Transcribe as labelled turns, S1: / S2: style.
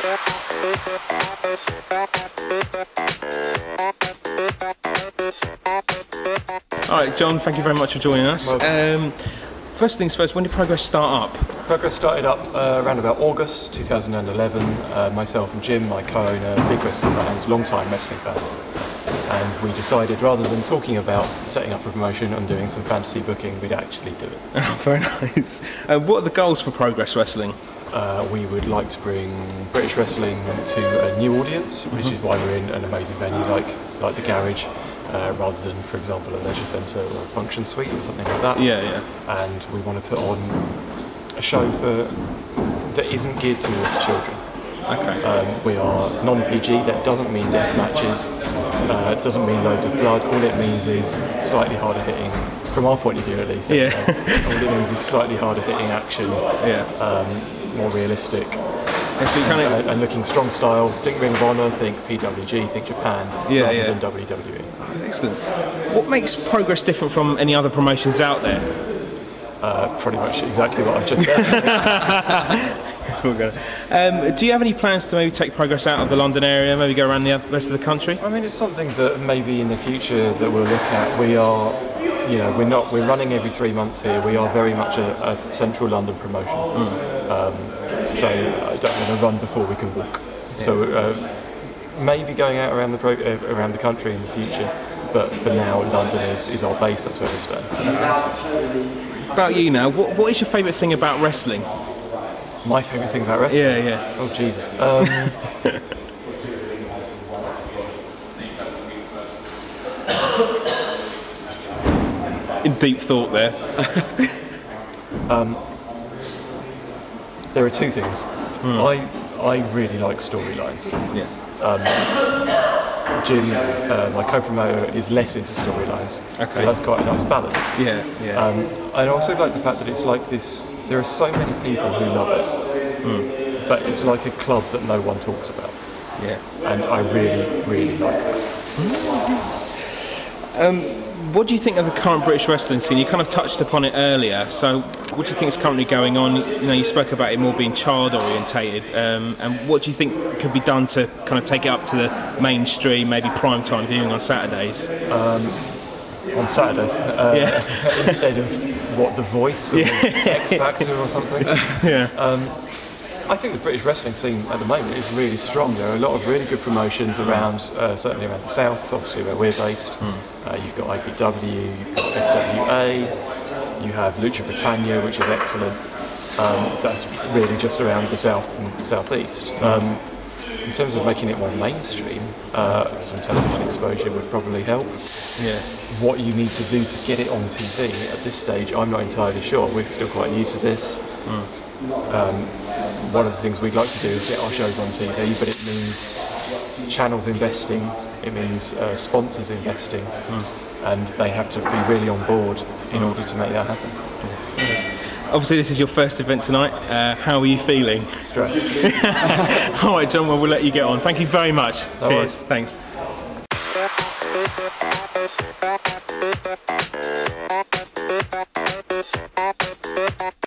S1: All right, John, thank you very much for joining us. First things first, when did Progress start up?
S2: Progress started up around about August 2011. Myself and Jim, my co-owner, big wrestling fans, long-time wrestling fans. And we decided, rather than talking about setting up a promotion and doing some fantasy booking, we'd actually do it.
S1: Oh, very nice. What are the goals for Progress Wrestling?
S2: We would like to bring British wrestling to a new audience, which is why we're in an amazing venue like the Garage, rather than, for example, a leisure centre or a function suite or something like that.
S1: Yeah, yeah.
S2: And we want to put on a show that isn't geared towards children.
S1: Okay.
S2: We are non-PG. That doesn't mean death matches. It doesn't mean loads of blood. All it means is slightly harder hitting, from our point of view at least.
S1: Yeah.
S2: All it means is slightly harder hitting action.
S1: Yeah.
S2: More realistic.
S1: And so you kind of
S2: and looking strong style. Think Ring of Honor. Think PWG. Think Japan. Rather than WWE.
S1: Oh, that's excellent. What makes Progress different from any other promotions out there?
S2: Pretty much exactly what I've just said.
S1: Do you have any plans to maybe take Progress out of the London area, maybe go around the rest of the country?
S2: I mean, it's something that maybe in the future that we'll look at. We are, we're running every 3 months here. We are very much a central London promotion. So I don't want to run before we can walk. Yeah. So maybe going out around the country in the future. But for now, London is our base. That's where we stay.
S1: About you now, what is your favourite thing about wrestling?
S2: My favourite thing about wrestling?
S1: Yeah.
S2: Oh, Jesus.
S1: In deep thought there.
S2: There are two things. I really like storylines.
S1: Yeah.
S2: Jim, my co-promoter, is less into storylines, so that's quite a nice balance.
S1: Yeah.
S2: I also like the fact that it's like this. There are so many people who love it, but it's like a club that no one talks about.
S1: Yeah.
S2: And I really, really like that.
S1: What do you think of the current British wrestling scene? You kind of touched upon it earlier. So, what do you think is currently going on? You spoke about it more being child orientated. And what do you think could be done to kind of take it up to the mainstream, maybe prime time viewing on Saturdays?
S2: On Saturdays, instead of what, The Voice or X Factor or something.
S1: Yeah.
S2: I think the British wrestling scene at the moment is really strong. There are a lot of really good promotions around, certainly around the south, obviously where we're based. You've got IPW, you've got FWA, you have Lucha Britannia, which is excellent. That's really just around the south and southeast. In terms of making it more mainstream, some television exposure would probably help.
S1: Yeah.
S2: What you need to do to get it on TV at this stage, I'm not entirely sure. We're still quite new to this. One of the things we'd like to do is get our shows on TV, but it means channels investing, it means sponsors investing, and they have to be really on board in order to make that happen.
S1: Obviously, this is your first event tonight. How are you feeling?
S2: Stressed.
S1: All right, John, well, we'll let you get on. Thank you very much.
S2: No
S1: Cheers.
S2: worries.
S1: Thanks.